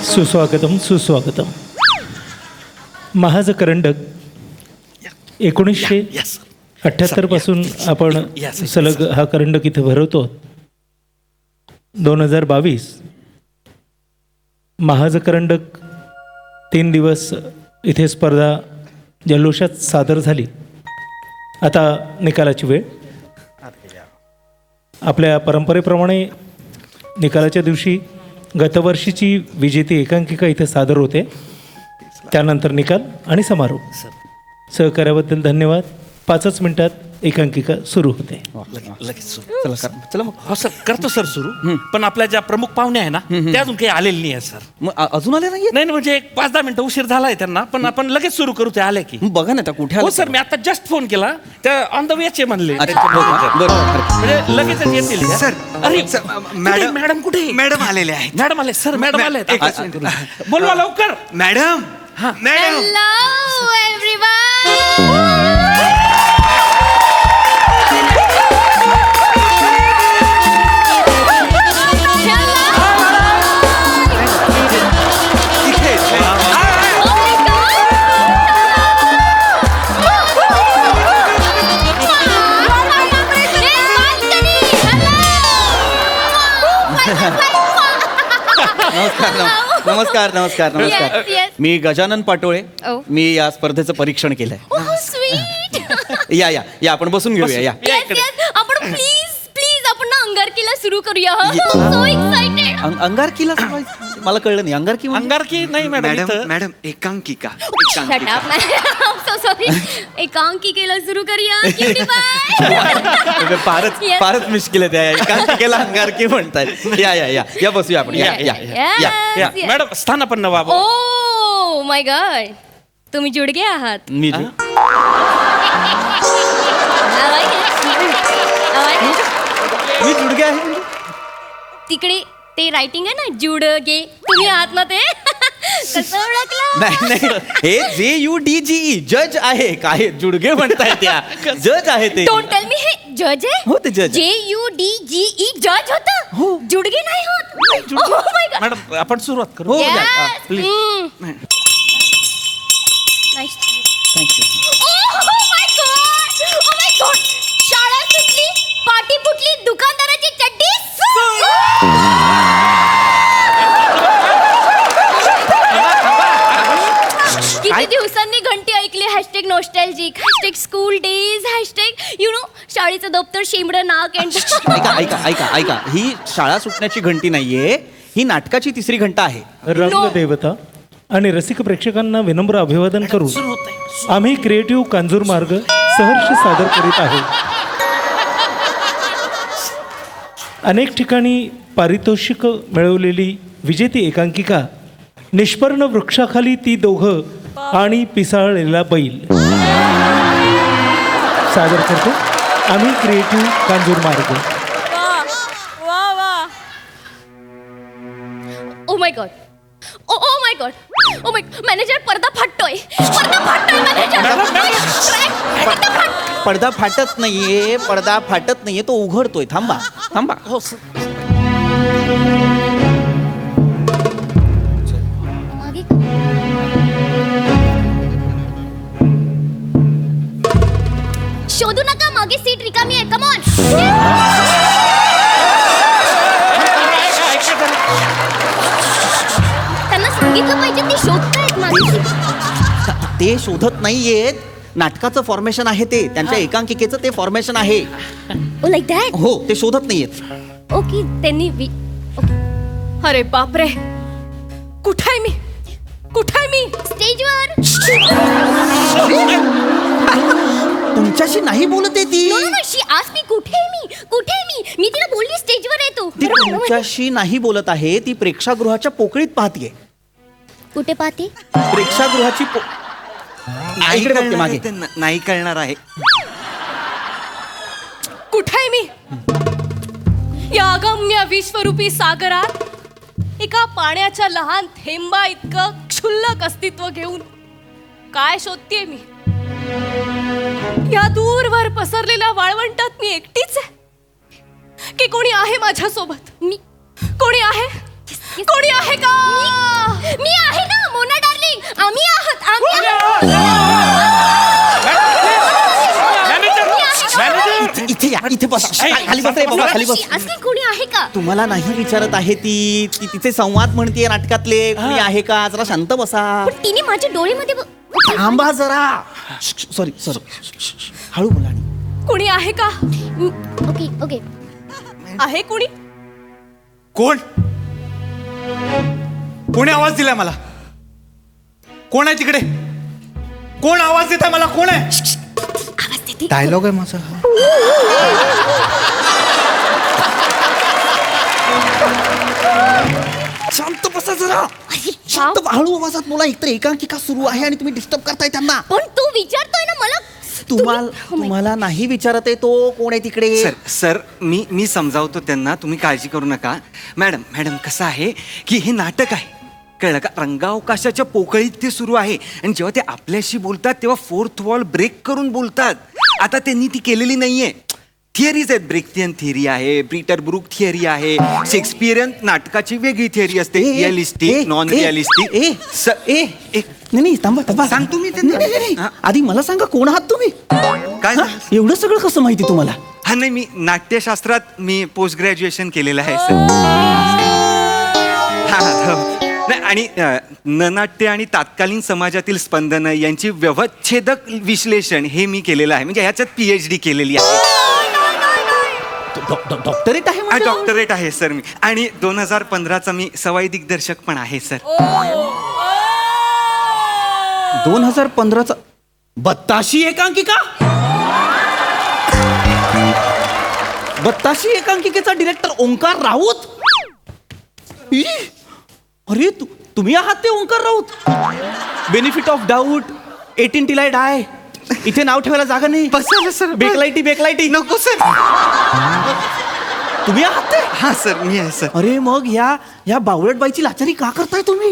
सुस्वागतम सुस्वागतम. महाज करंडक 1978 पासून आपण सलग हा करंडक इथे भरवतो. 2022 महाज करंडक 3 दिवस इथे स्पर्धा जल्लोषात सादर झाली. आता निकालाची वेळ. आपल्या परंपरेप्रमाणे निकालाच्या दिवशी गतवर्षीची विजेती एकांकिका इथे सादर होते. त्यानंतर निकाल आणि समारोप. सहकार्याबद्दल धन्यवाद. 5 मिनिटात एकांकिका सुरू होते. चला मग. हो सर, करतो सर सुरू. पण आपल्या ज्या प्रमुख पाहुणे आहे ना त्या अजून काही आलेले नाही आहे सर. मग अजून आले नाही? नाही म्हणजे 5-10 मिनिटं उशीर झालाय त्यांना, पण आपण लगेच सुरू करू. ते आले की बघा ना, कुठे हो आले? सर, मी आता जस्ट फोन केला, त्या ऑन द वेचे म्हणले. अच्छा, हो का? बरोबर. म्हणजे लगेचच येतील. सर, अरे सर, मॅडम मॅडम कुठे? मॅडम आलेले आहेत. मॅडम आले सर. मॅडम आले. बोलवा लवकर. Madam madam Hello everyone. इथे नमस्कार नमस्कार नमस्कार. Yes, yes. मी गजानन पाटोळे. Oh. मी या स्पर्धेचं परीक्षण केलंय. Oh sweet. या या या आपण बसून घेऊया. या Yes yes. आपण प्लीज आपण ना अंगारकीला सुरू करूया. So excited. अंगारकीला मला कळलं नाही. अंगारकी म्हणजे? अंगारकी नाही मॅडम. मॅडम इथं मॅडम एकांकिका Shut up. I'm so sorry. एकांकिकेला सुरू करूया. Cutie pie. फारच Yes. फारच मुश्किल आहे. त्या एकांकिकेला अंगारकी म्हणतात. या या या या बसूया आपण. या या या या. Yes. मॅडम स्थानापन्न व्हा. Oh my God. तुम्ही जुडगे आहात. मी I like it. I like it. मी जुडगे आहे म्हणजे? तिकडे ते रायटिंग आहे ना, जुडगे. तुम्ही आहात ना ते? कसं ओळखलं? नाही नाही, हे JUDGE जज आहे. काय जुडगे म्हणताय? त्या जज आहे ते. डोंट टेल मी हे जज आहे. हो, ते जज. JUDGE जज होतं. हो. जुडगे नाही होत. Oh my God. मॅडम आपण सुरुवात करू. हो, Yes. Please. Nice to meet you. Thank you. Oh my God. Oh my God. शाळा सुटली, पाटी फुटली, दुकानदाराची चड्डी किती दिवसांनी घंटी ऐकली. Hashtag nostalgic, hashtag school days, hashtag शाळेचं दप्तर शेंबडं नाक अँड ऐका ऐका ऐका ऐका, ही शाळा सुटण्याची घंटी नाहीये, ही नाटकाची 3री घंटा आहे. रंगदेवता आणि रसिक प्रेक्षकांना विनम्र अभिवादन करून आम्ही क्रिएटिव्ह कांजूर मार्ग सहर्ष सादर करीत आहोत. अनेक ठिकाणी पारितोषिक मिळवलेली विजेती एकांकिका निष्पर्ण वृक्षाखाली ती दोघं आणि पिसाळलेला बैल सादर करतो आम्ही क्रिएटिव्ह कांजूर मार्ग. Oh my God. Oh my God. Oh my manager, पडदा फाटतोय. पडदा फाटत नाहीये, पडदा फाटत नाहीये, तो उघडतोय. थांबा थांबा. हो सर. शोधू नका, मागे सीट रिकामी आहे. Come on. त्यांना सांगितलं पाहिजे, ते शोधतायत मागे. ते शोधत नाहीयेत. नाटकाचं फॉर्मेशन आहे ते, त्यांच्या एकांकिकेचं ते फॉर्मेशन आहे. ओ लाईक दॅट. हो, ते शोधत नाहीयेत. ओके त्यांनी अरे बापरे, कुठे आहे मी? कुठे आहे मी? स्टेजवर. तुमच्याशी नाही बोलते ती. शी आज मी कुठे आहे? मी तिला बोलली स्टेजवर आहे तू. ती तुमच्याशी नाही बोलत आहे, ती प्रेक्षागृहाच्या पोकळीत पाहतीये. कुठे पाहते? प्रेक्षागृहाची इकडे बघते मागे. नाही कळणार आहे. कुठे आहे मी? या अगम्य विश्वरूपी सागरात एका पाण्याच्या लहान थेंबा इतकं क्षुल्लक अस्तित्व घेऊन काय शोधतेय मी? या दूरवर पसरलेल्या वाळवंटात मी एकटीच आहे की कोणी आहे माझ्या सोबत? कोणी आहे? कोणी आहे का? मी आहे ना मोना डार्लिंग. आम्ही आहोत. मॅनेजर इथे या, इथे बस. खाली बस रे बाबा, खाली बस. असं कोणी आहे का? तुम्हाला नाही विचारत आहे ती तिचे संवाद म्हणते नाटकातले. कोणी आहे का? जरा शांत बसा. पण तिने माझ्या डोळेमध्ये थांबा जरा. सॉरी हळू बोला. कोणी आहे का? Okay okay. आहे कोणी? कोण कोणी आवाज दिलाय मला? कोण आहे तिकडे? कोण आवाज देत आहे मला? कोण आहे? आवाज देते. डायलॉग आहे माझा. शांत बसा जरा. शांत हळू आवाजात बोला. एकतर एकांकिका सुरू आहे आणि तुम्ही डिस्टर्ब करताय त्यांना. पण तू विचारतोय ना मला. तुम्हाला नाही विचारत आहे तो कोण आहे तिकडे. सर मी समजावतो त्यांना, तुम्ही काळजी करू नका. मॅडम कसं आहे की हे नाटक आहे, कळलं का? रंगावकाशाच्या पोकळीत ते सुरू आहे आणि जेव्हा ते आपल्याशी बोलतात तेव्हा फोर्थ वॉल ब्रेक करून बोलतात. आता त्यांनी ती केलेली नाहीये. थिअरीज आहेत. ब्रेक्थियन थिअरी आहे, पीटर ब्रूक थिअरी आहे, शेक्सपियरियन नाटकाची वेगळी थिअरी असते, रिअलिस्टिक, नॉन रिअलिस्टिक. नाही थांबा सांगतो मी नाही, नाही, नाही. हा. आधी मला सांगा कोण आहात तुम्ही? काय हा? एवढं सगळं कसं माहिती तुम्हाला? हा नाही, मी नाट्यशास्त्रात मी पोस्ट ग्रॅज्युएशन केलेलं आहे सर. नाही आणि ननाट्य आणि तात्कालीन समाजातील स्पंदन यांची व्यवच्छेदक विश्लेषण हे मी केलेलं आहे. म्हणजे ह्याच्यात PhD केलेली आहे. डॉक्टरेट आहे म्हणजे? डॉक्टरेट आहे सर मी. आणि 2015चा मी सवाई दिग्दर्शक पण आहे सर. 2015चा बत्ताशी एकांकिका. बत्ताशी एकांकिकेचा डिरेक्टर ओंकार राऊत. ई! अरे तुम्ही आहात ते Omkar Raut. Benefit of doubt, 18 till I die. इथे नाव ठेवायला जागा नाही. बसा सर. बेकलाईटी नको सर. तुम्ही आहात ते? हा सर मी आहे सर. अरे मग या बावळट बाईची लाचारी का करताय तुम्ही?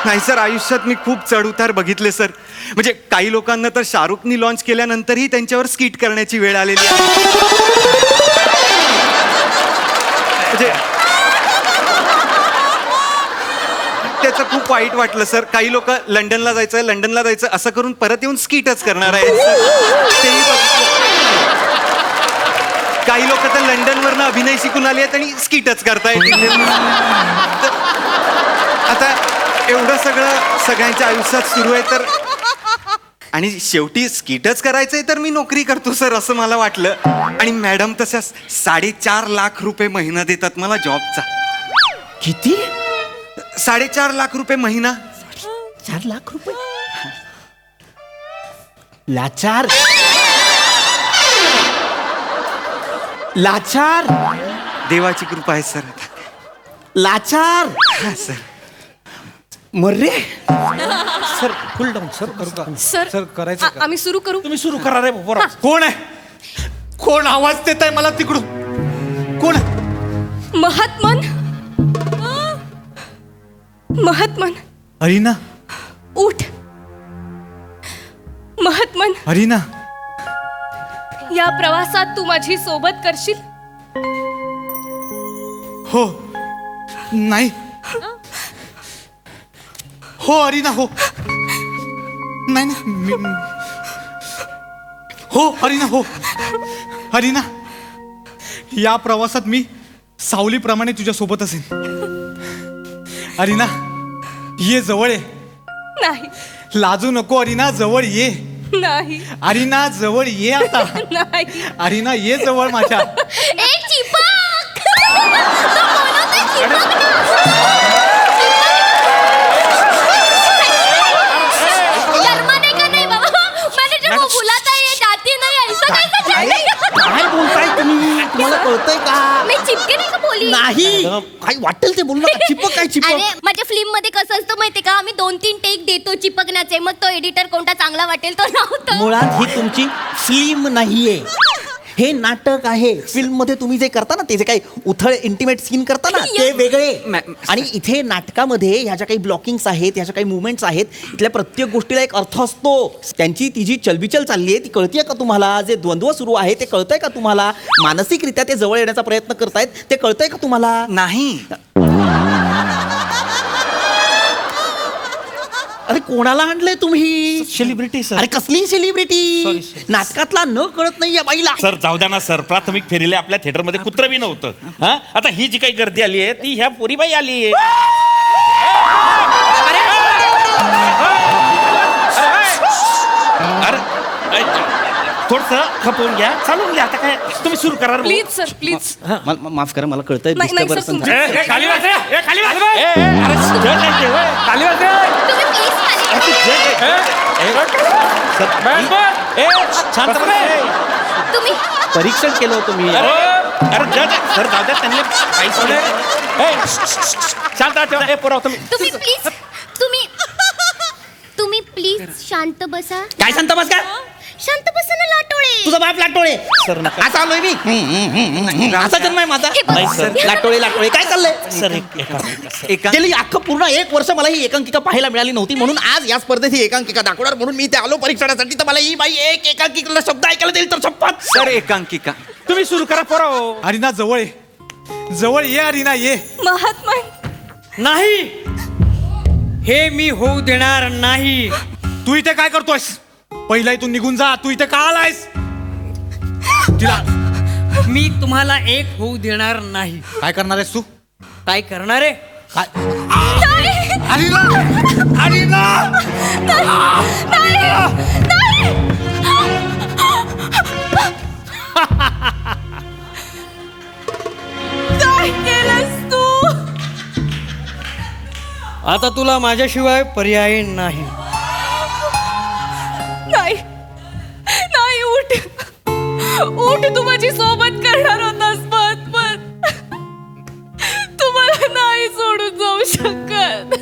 नाही सर, आयुष्यात मी खूप चढउतार बघितले सर. म्हणजे काही लोकांना तर शाहरुखनी लॉन्च केल्यानंतरही त्यांच्यावर स्किट करण्याची वेळ आलेली आहे. म्हणजे त्याचं खूप वाईट वाटलं सर. काही लोक लंडनला जायचं असं करून परत येऊन स्किटच करणार आहेत सर. तेही बघितलं. काही लोक तर लंडनवरनं अभिनय शिकून आले आहेत आणि स्किटच करतायत इथे. तर आता एवढं सगळं सगळ्यांच्या आयुष्यात सुरू आहे तर, आणि शेवटी स्किटच करायचंय तर मी नोकरी करतो सर असं मला वाटलं. आणि मॅडम तशा 4.5 लाख रुपये महिना देतात मला जॉबचा. किती? 4.5 लाख रुपये महिना. 4 लाख रुपये? लाचार. देवाची कृपा आहे सर. लाचार. हा सर. मर्रे. Sir full down sir. करू का? सर करायचं का? आम्ही सुरू करू. तुम्ही सुरू करा रे बरोबर. कोण आहे? कोण आवाज देत आहे मला तिकडून? कोण आहे? महात्मन अरिना. उठ. महात्मन, अरिना. या प्रवासात तू माझी सोबत करशील? हो. नाही. हो अरिना हो. नाही हो अरिना हो. अरिना, या प्रवासात मी सावलीप्रमाणे तुझ्या सोबत असेन. अरिना ये जवळ ये. नाही. लाजू नको अरिना, जवळ ये. नाही. अरिना जवळ ये आता. नाही. अरिना ये जवळ माझ्या. ए चिपक. तो बोलवतोय चिपक ना. शर्मा नहीं का नहीं बाबा. मैंने जब वो बुलाता है ये जाती नहीं. ऐसा कैसा चल. काय बोलताय तुम्ही? तुम्हाला कळतंय का? मी चिपके नाही का बोली. नाही. काय वाटेल ते बोलू नका. चिपक काय चिपक? अरे माझ्या फिल्म मध्ये कसं असतं माहितीये का, आम्ही 2-3 टेक देतो चिपकण्याचे, मग तो एडिटर कोणता चांगला वाटेल तो लावतो. मुळात ही तुमची फिल्म नाहीये, हे नाटक आहे. फिल्म मध्ये तुम्ही जे करता ना, ते जे काही उथळ इंटिमेट सीन करता ना, ते वेगळे. आणि इथे नाटकामध्ये ह्या ज्या काही ब्लॉकिंग्स आहेत, ह्या ज्या काही मुवमेंट्स आहेत, इथल्या प्रत्येक गोष्टीला एक अर्थ असतो. त्यांची ती जी चलबिचल चालली आहे ती कळतीये का तुम्हाला? जे द्वंद्व सुरू आहे ते कळतंय का तुम्हाला? मानसिकरित्या ते जवळ येण्याचा प्रयत्न करतायत ते कळतंय का तुम्हाला? नाही अरे कोणाला आणलंय तुम्ही? Celebrity sir. अरे कसली सेलिब्रिटी? Sorry, sir. नाटकातला न कळत नाही या बाईला. सर जाऊ द्या ना सर, प्राथमिक फेरीला आपल्या थिएटरमध्ये कुत्र बी नव्हतं. हा आता ही जी काही गर्दी आली आहे ती ह्या पोरीबाई आली आहे. अरे थोडस खपवून घ्या, चालून घ्या. आता काय तुम्ही सुरू करा. Please sir please. माफ करा, मला कळतंय नाही, नाही, disturbance sir, पण तुमची- झालं. खाली वाच रे, खाली वाच. अरे जज आहे ते, खाली वाच. तुम्ही प्लीज शांत बस. तुम्ही परीक्षण केलं होतं मी. अरे जज सर जाऊ द्या, त्यांनी काही शांत ठेवा. पुराव तुम्ही. तुम्ही प्लीज तुम्ही प्लीज शांत बसा. काय सांगता बस का? शांत बसा ना लाटोळे. तुझा बाप लाटोळे. सर नका. असा आलोय मी. असा जन्म आहे माझा. हे बघ. नाही, sir. लाटोळे लाटोळे काय चाललंय? सर एका गेली अख्खं पूर्ण 1 वर्ष मला ही एकांकिका पाहायला मिळाली नव्हती, म्हणून आज या स्पर्धेत ही एकांकिका दाखवणार म्हणून मी इथे आलो परीक्षणासाठी. तर मला ही बाई एक एकांकिकेला शब्द ऐकायला देईल तर शपथ. सर एकांकिका तुम्ही सुरू करा. पुराव. अरिना जवळ ये, जवळ ये अरिना ये. महात्मा नाही, हे मी होऊ देणार नाही. तू इथे काय करतोयस? पहिला इथून निघून जा. तू इथे का आलायस? तिला मी तुम्हाला एक होऊ देणार नाही. काय करणार आहेस तू? काय करणार आहे? Aryna, Aryna. काय केलंस तू? आता तुला माझ्याशिवाय पर्याय नाही. नाही नाही, उठ उठ. तू माझी सोबत करणार होतास पण तू मला नाही सोडून जाऊ शकत.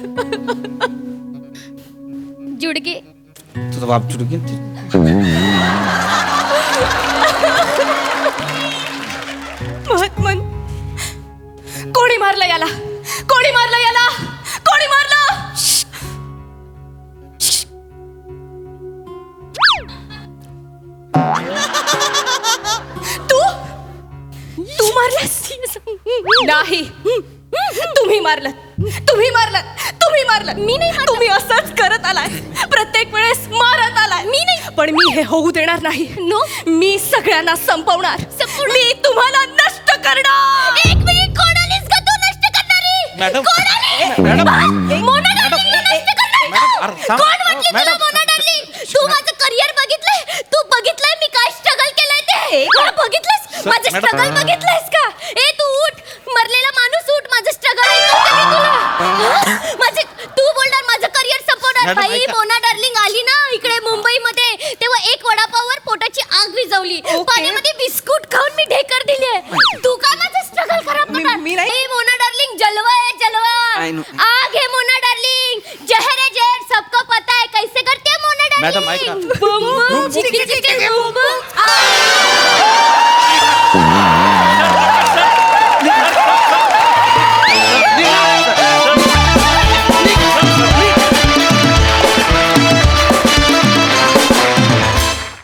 जुडगे तुझा बाप चुडकी. महात्मन, कोणी मारलं याला? कोणी मारलं याला? कोणी मारलं? तू तू मारलंस? नाही, तुम्ही मारलं. तुम्ही मारलं. तुम्ही मारलं. मी नाही. तुम्ही असंच करत आलाय, प्रत्येक वेळेस मारत आलाय. मी नाही, पण मी हे होऊ देणार नाही. नो, मी सगळ्यांना संपवणार. मी तुम्हाला नष्ट करणार. एक मिनिट, कोण आलीस का तू नष्ट करणारी? मॅडम. कोण आली? मॅडम. मोना डार्लिंगला नष्ट करणारी. अरे, थांब. कोण म्हटली तुला मॅडम. मोना डार्लिंग? तू माझं करिअर बघितलंय? तू बघितलंय मी काय स्ट्रगल केलंय ते? कोण बघितलंस? माझं मॅडम. स्ट्रगल बघितलंयस का? ए तू उठ, मरलेला माणूस उठ. माझं स्ट्रगल ऐकलं मी तुला. माझे तू बोलणार माझं करिअर संपवणार. मॅडम, बाई ऐका. मोना डार्लिंग आली ना इकडे मुंबईमध्ये, तेव्हा एक वडापाववर पोटाची आग विझवली. पाण्यामध्ये बिस्कुट खाऊन मी ढेकर दिली. तू काय माझं स्ट्रगल खराब करणार? मी नाही. ए मोना डार्लिंग, जलवा है जलवा. I know. आग है मोना डार्लिंग, जहर है जहर, सबको पता है कैसे करते हैं मोना मॅडम, डार्लिंग. ऐका. बम बम चिकी चिकी